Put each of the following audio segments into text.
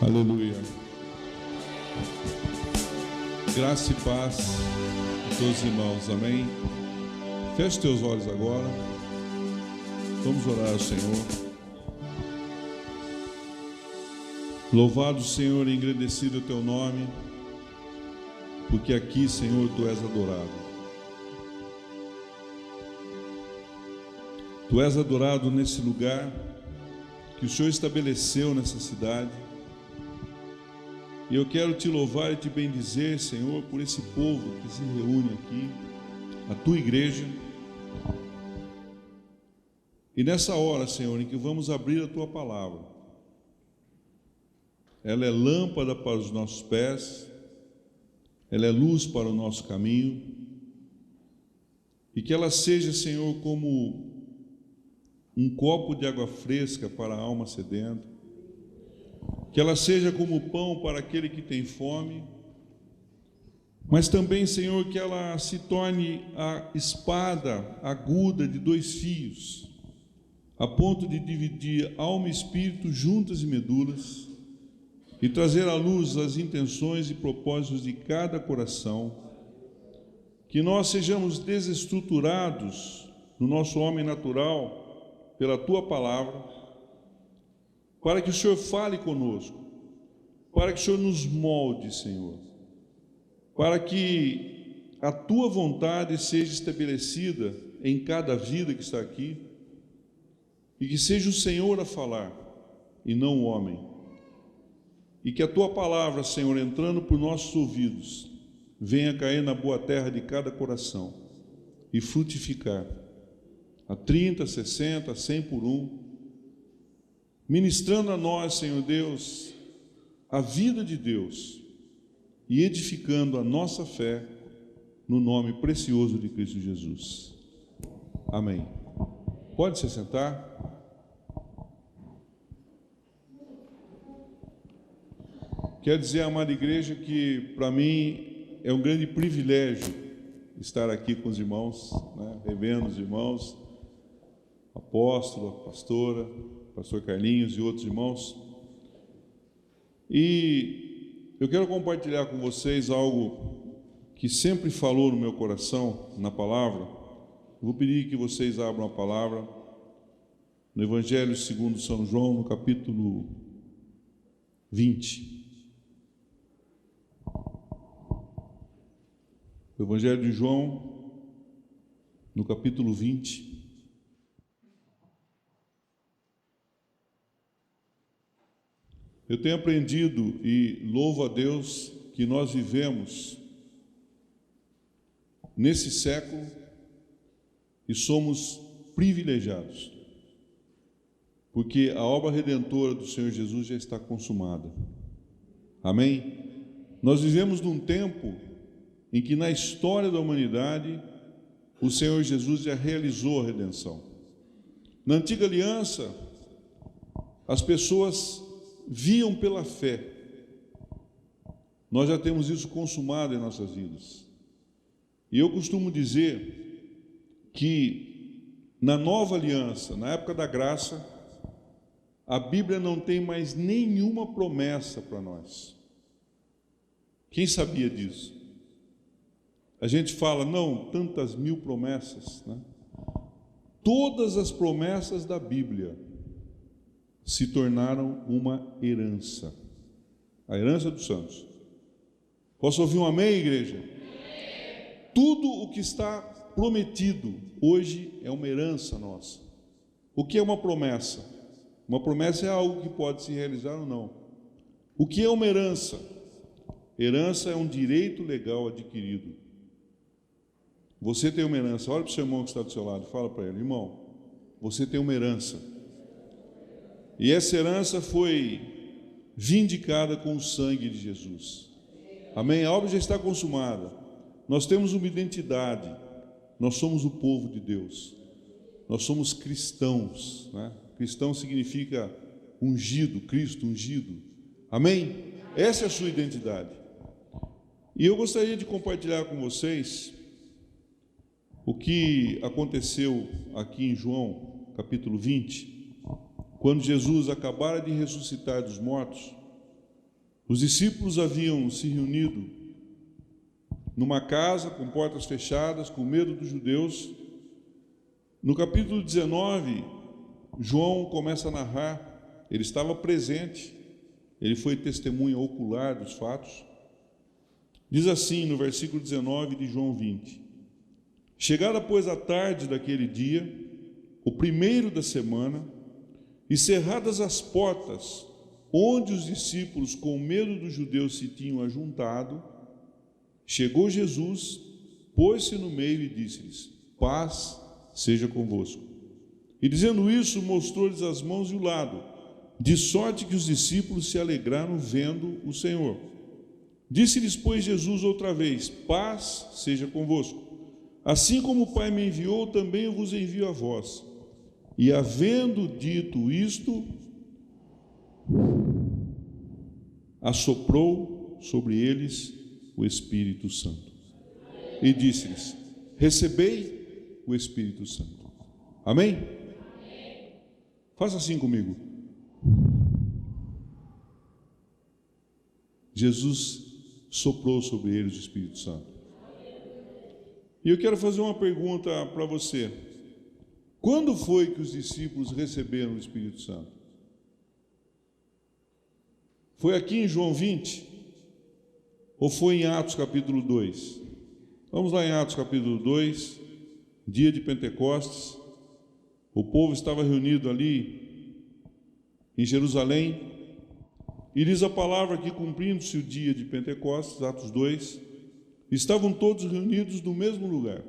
Aleluia. Graça e paz a todos os irmãos, amém? Feche teus olhos agora. Vamos orar ao Senhor. Louvado Senhor e engrandecido o teu nome, porque aqui, Senhor, tu és adorado. Tu és adorado nesse lugar que o Senhor estabeleceu nessa cidade. E eu quero te louvar e te bendizer, Senhor, por esse povo que se reúne aqui, a tua igreja. E nessa hora, Senhor, em que vamos abrir a tua palavra, ela é lâmpada para os nossos pés, ela é luz para o nosso caminho, e que ela seja, Senhor, como um copo de água fresca para a alma sedenta, que ela seja como pão para aquele que tem fome, mas também, Senhor, que ela se torne a espada aguda de dois fios, a ponto de dividir alma e espírito, juntas e medulas, e trazer à luz as intenções e propósitos de cada coração, que nós sejamos desestruturados no nosso homem natural pela tua palavra, para que o Senhor fale conosco, para que o Senhor nos molde, Senhor, para que a tua vontade seja estabelecida em cada vida que está aqui, e que seja o Senhor a falar, e não o homem, e que a tua palavra, Senhor, entrando por nossos ouvidos, venha cair na boa terra de cada coração, e frutificar, a 30, 60, 100 por um, ministrando a nós, Senhor Deus, a vida de Deus e edificando a nossa fé no nome precioso de Cristo Jesus. Amém. Pode se sentar. Quero dizer, amada igreja, que para mim é um grande privilégio estar aqui com os irmãos, né, revendo os irmãos, apóstolo, a pastora, pastor Carlinhos e outros irmãos. E eu quero compartilhar com vocês algo que sempre falou no meu coração, na palavra. Eu vou pedir que vocês abram a palavra no Evangelho segundo São João, no capítulo 20. O Evangelho de João, no capítulo 20. Eu tenho aprendido e louvo a Deus que nós vivemos nesse século e somos privilegiados, porque a obra redentora do Senhor Jesus já está consumada. Amém? Nós vivemos num tempo em que na história da humanidade o Senhor Jesus já realizou a redenção. Na antiga aliança, as pessoas viam pela fé. Nós já temos isso consumado em nossas vidas. E eu costumo dizer que na nova aliança, na época da graça, a Bíblia não tem mais nenhuma promessa para nós. Quem sabia disso? A gente fala, não, tantas mil promessas, né? Todas as promessas da Bíblia se tornaram uma herança, a herança dos santos. Posso ouvir um amém, igreja? Amém. Tudo o que está prometido hoje é uma herança nossa. O que é uma promessa? Uma promessa é algo que pode se realizar ou não. O que é uma herança? Herança é um direito legal adquirido. Você tem uma herança. Olha para o seu irmão que está do seu lado, fala para ele: irmão, você tem uma herança. E essa herança foi vindicada com o sangue de Jesus. Amém? A obra já está consumada. Nós temos uma identidade. Nós somos o povo de Deus. Nós somos cristãos, né? Cristão significa ungido, Cristo ungido. Amém? Essa é a sua identidade. E eu gostaria de compartilhar com vocês o que aconteceu aqui em João, capítulo 20, quando Jesus acabara de ressuscitar dos mortos. Os discípulos haviam se reunido numa casa com portas fechadas, com medo dos judeus. No capítulo 19, João começa a narrar, ele estava presente, ele foi testemunha ocular dos fatos. Diz assim no versículo 19 de João 20: chegada, pois, a tarde daquele dia, o primeiro da semana, e cerradas as portas, onde os discípulos, com medo dos judeus, se tinham ajuntado, chegou Jesus, pôs-se no meio e disse-lhes: paz seja convosco. E dizendo isso, mostrou-lhes as mãos e o lado, de sorte que os discípulos se alegraram vendo o Senhor. Disse-lhes, pois, Jesus outra vez: paz seja convosco. Assim como o Pai me enviou, também eu vos envio a vós. E havendo dito isto, assoprou sobre eles o Espírito Santo. E disse-lhes: recebei o Espírito Santo. Amém? Faça assim comigo. Jesus soprou sobre eles o Espírito Santo. E eu quero fazer uma pergunta para você. Quando foi que os discípulos receberam o Espírito Santo? Foi aqui em João 20? Ou foi em Atos capítulo 2? Vamos lá em Atos capítulo 2, dia de Pentecostes. O povo estava reunido ali em Jerusalém. E diz a palavra que, cumprindo-se o dia de Pentecostes, Atos 2, estavam todos reunidos no mesmo lugar.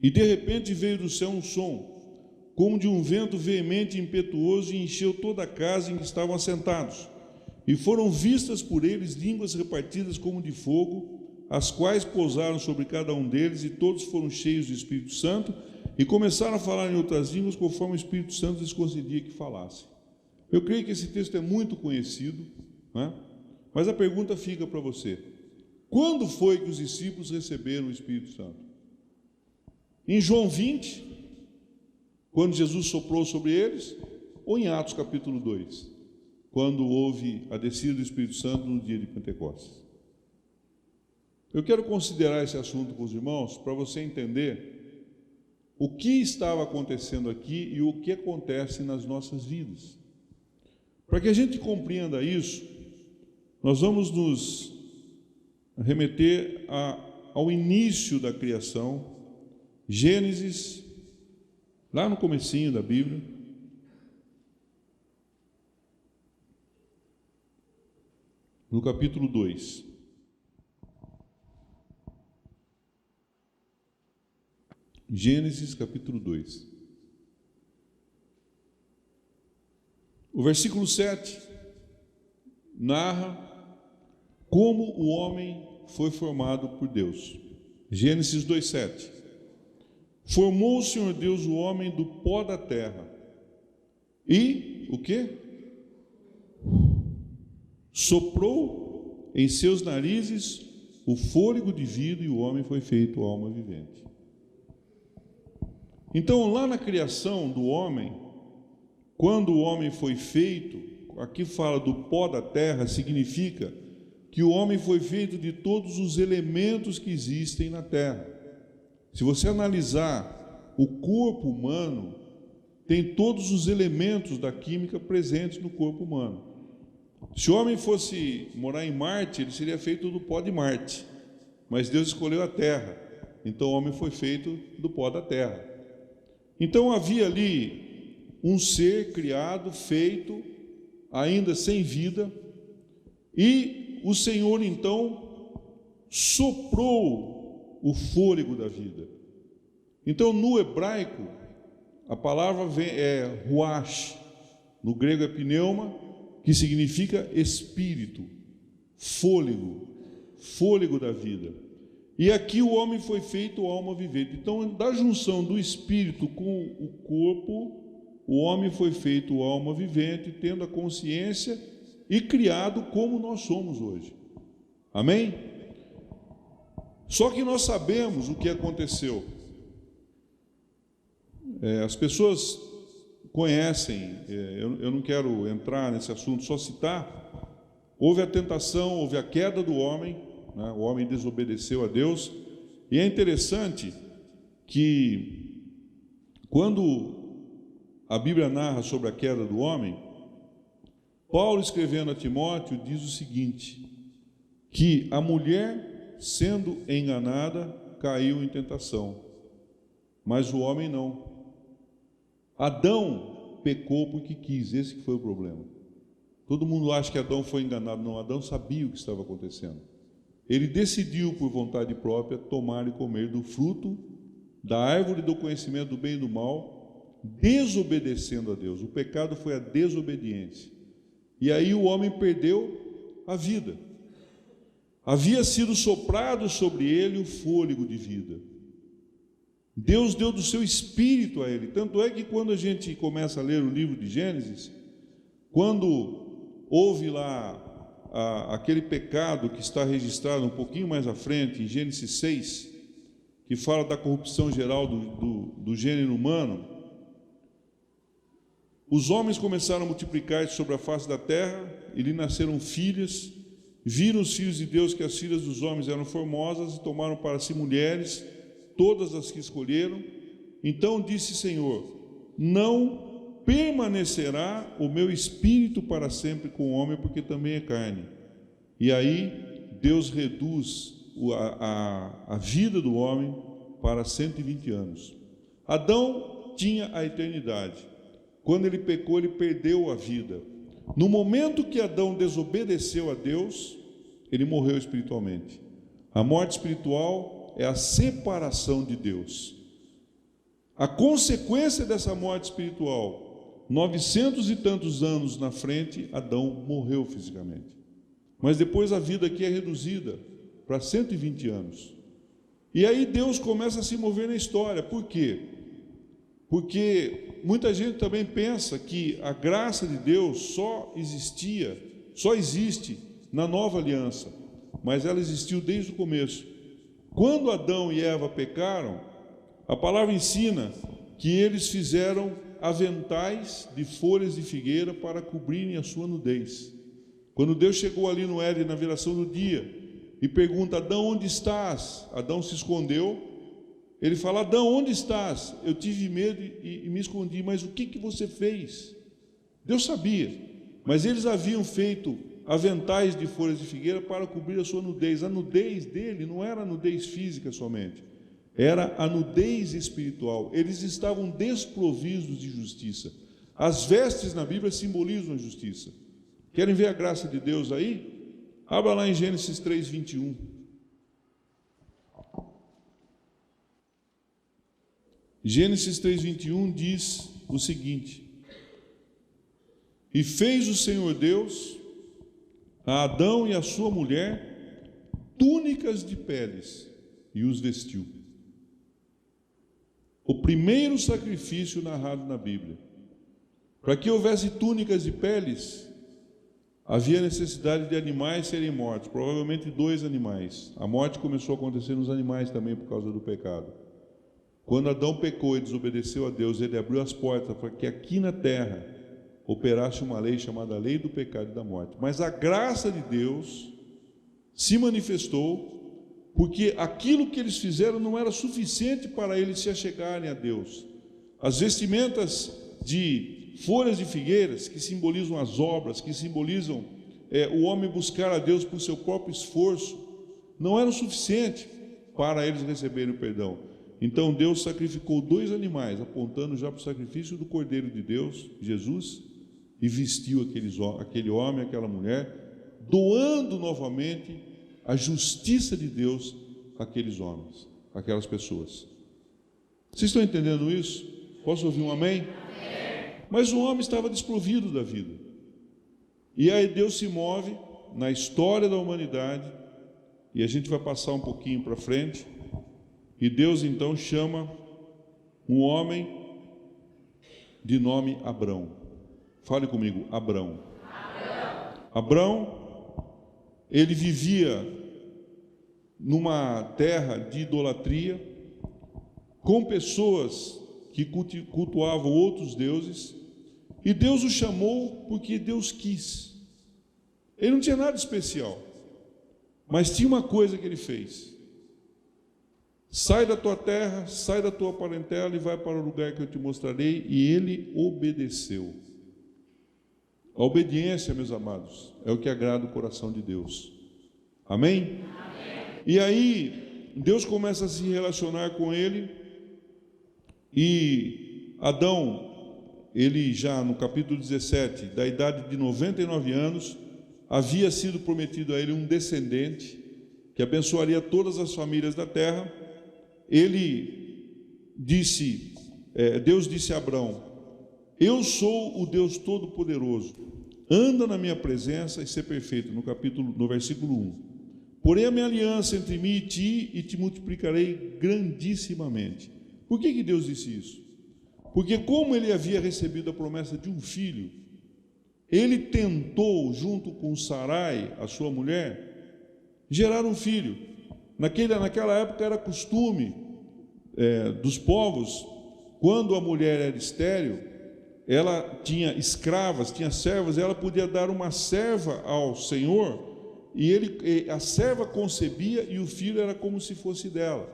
E de repente veio do céu um som, como de um vento veemente e impetuoso, e encheu toda a casa em que estavam assentados. E foram vistas por eles línguas repartidas como de fogo, as quais pousaram sobre cada um deles, e todos foram cheios do Espírito Santo, e começaram a falar em outras línguas, conforme o Espírito Santo lhes concedia que falassem. Eu creio que esse texto é muito conhecido, né? Mas a pergunta fica para você: quando foi que os discípulos receberam o Espírito Santo? Em João 20, quando Jesus soprou sobre eles, ou em Atos capítulo 2, quando houve a descida do Espírito Santo no dia de Pentecostes? Eu quero considerar esse assunto com os irmãos para você entender o que estava acontecendo aqui e o que acontece nas nossas vidas. Para que a gente compreenda isso, nós vamos nos remeter ao início da criação, Gênesis, lá no comecinho da Bíblia. No capítulo 2. Gênesis capítulo 2. O versículo 7 narra como o homem foi formado por Deus. Gênesis 2:7. Formou o Senhor Deus o homem do pó da terra e o quê? Soprou em seus narizes o fôlego de vida, e o homem foi feito alma vivente. Então, lá na criação do homem, quando o homem foi feito, aqui fala do pó da terra, significa que o homem foi feito de todos os elementos que existem na terra. Se você analisar o corpo humano, tem todos os elementos da química presentes no corpo humano. Se o homem fosse morar em Marte, ele seria feito do pó de Marte, mas Deus escolheu a terra, então o homem foi feito do pó da terra. Então havia ali um ser criado, feito, ainda sem vida, e o Senhor então soprou o fôlego da vida. Então, no hebraico, a palavra é ruach, no grego é pneuma, que significa espírito, fôlego, fôlego da vida. E aqui o homem foi feito alma vivente. Então, da junção do espírito com o corpo, o homem foi feito alma vivente, tendo a consciência e criado como nós somos hoje. Amém? Só que nós sabemos o que aconteceu. As pessoas conhecem, eu não quero entrar nesse assunto, só citar, houve a tentação, houve a queda do homem, né? O homem desobedeceu a Deus, e é interessante que quando a Bíblia narra sobre a queda do homem, Paulo, escrevendo a Timóteo, diz o seguinte, que a mulher, sendo enganada, caiu em tentação, mas o homem não. Adão pecou porque quis, esse que foi o problema. Todo mundo acha que Adão foi enganado. Não, Adão sabia o que estava acontecendo. Ele decidiu, por vontade própria, tomar e comer do fruto da árvore do conhecimento do bem e do mal, desobedecendo a Deus. O pecado foi a desobediência. E aí o homem perdeu a vida. Havia sido soprado sobre ele o fôlego de vida. Deus deu do seu espírito a ele. Tanto é que quando a gente começa a ler o livro de Gênesis, quando houve lá aquele pecado que está registrado um pouquinho mais à frente, em Gênesis 6, que fala da corrupção geral do gênero humano, os homens começaram a multiplicar-se sobre a face da terra, e lhe nasceram filhas, viram os filhos de Deus que as filhas dos homens eram formosas, e tomaram para si mulheres, todas as que escolheram. Então disse o Senhor: não permanecerá o meu espírito para sempre com o homem, porque também é carne. E aí Deus reduz a vida do homem para 120 anos. Adão tinha a eternidade. Quando ele pecou, ele perdeu a vida. No momento que Adão desobedeceu a Deus, ele morreu espiritualmente. A morte espiritual é a separação de Deus. A consequência dessa morte espiritual, 900 e tantos anos na frente, Adão morreu fisicamente. Mas depois a vida aqui é reduzida para 120 anos. E aí Deus começa a se mover na história. Por quê? Porque muita gente também pensa que a graça de Deus só existe na nova aliança, mas ela existiu desde o começo. Quando Adão e Eva pecaram, a palavra ensina que eles fizeram aventais de folhas de figueira para cobrirem a sua nudez. Quando Deus chegou ali no Éden, na viração do dia, e pergunta: Adão, onde estás? Adão se escondeu. Ele fala: Adão, onde estás? Eu tive medo e me escondi. Mas o que você fez? Deus sabia, mas eles haviam feito aventais de folhas de figueira para cobrir a sua nudez. A nudez dele não era a nudez física somente, era a nudez espiritual. Eles estavam desprovidos de justiça. As vestes na Bíblia simbolizam a justiça. Querem ver a graça de Deus aí? Abra lá em Gênesis 3, 21. Gênesis 3, 21 diz o seguinte: e fez o Senhor Deus a Adão e a sua mulher túnicas de peles e os vestiu. O primeiro sacrifício narrado na Bíblia. Para que houvesse túnicas de peles, havia necessidade de animais serem mortos, provavelmente 2 animais. A morte começou a acontecer nos animais também por causa do pecado. Quando Adão pecou e desobedeceu a Deus, ele abriu as portas para que aqui na terra operasse uma lei chamada lei do pecado e da morte. Mas a graça de Deus se manifestou, porque aquilo que eles fizeram não era suficiente para eles se achegarem a Deus. As vestimentas de folhas de figueiras, que simbolizam as obras, que simbolizam o homem buscar a Deus por seu próprio esforço, não eram suficientes para eles receberem o perdão. Então Deus sacrificou 2 animais, apontando já para o sacrifício do Cordeiro de Deus, Jesus, e vestiu aquele homem, aquela mulher, doando novamente a justiça de Deus àqueles homens, àquelas pessoas. Vocês estão entendendo isso? Posso ouvir um amém? Mas o homem estava desprovido da vida. E aí Deus se move na história da humanidade, e a gente vai passar um pouquinho para frente, e Deus então chama um homem de nome Abrão. Fale comigo, Abrão. Abrão, ele vivia numa terra de idolatria, com pessoas que cultuavam outros deuses, e Deus o chamou porque Deus quis. Ele não tinha nada especial, mas tinha uma coisa que ele fez: sai da tua terra, sai da tua parentela e vai para o lugar que eu te mostrarei. E ele obedeceu. A obediência, meus amados, é o que agrada o coração de Deus. Amém? Amém. E aí Deus começa a se relacionar com ele, e Adão, ele já no capítulo 17, da idade de 99 anos, havia sido prometido a ele um descendente que abençoaria todas as famílias da terra. Deus disse a Abrão: eu sou o Deus Todo-Poderoso, anda na minha presença e ser perfeito, no versículo 1. Porém a minha aliança entre mim e te multiplicarei grandissimamente. Por que Deus disse isso? Porque como ele havia recebido a promessa de um filho, ele tentou, junto com Sarai, a sua mulher, gerar um filho. Naquela época era costume dos povos, quando a mulher era estéril, ela tinha escravas, tinha servas, ela podia dar uma serva ao Senhor, e a serva concebia e o filho era como se fosse dela.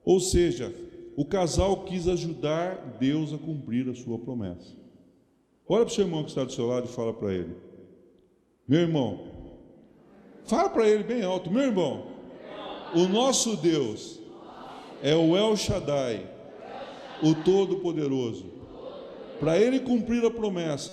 Ou seja, o casal quis ajudar Deus a cumprir a sua promessa. Olha para o seu irmão que está do seu lado e fala para ele: meu irmão, fala para ele bem alto: meu irmão, o nosso Deus é o El Shaddai, o Todo-Poderoso. Para ele cumprir a promessa,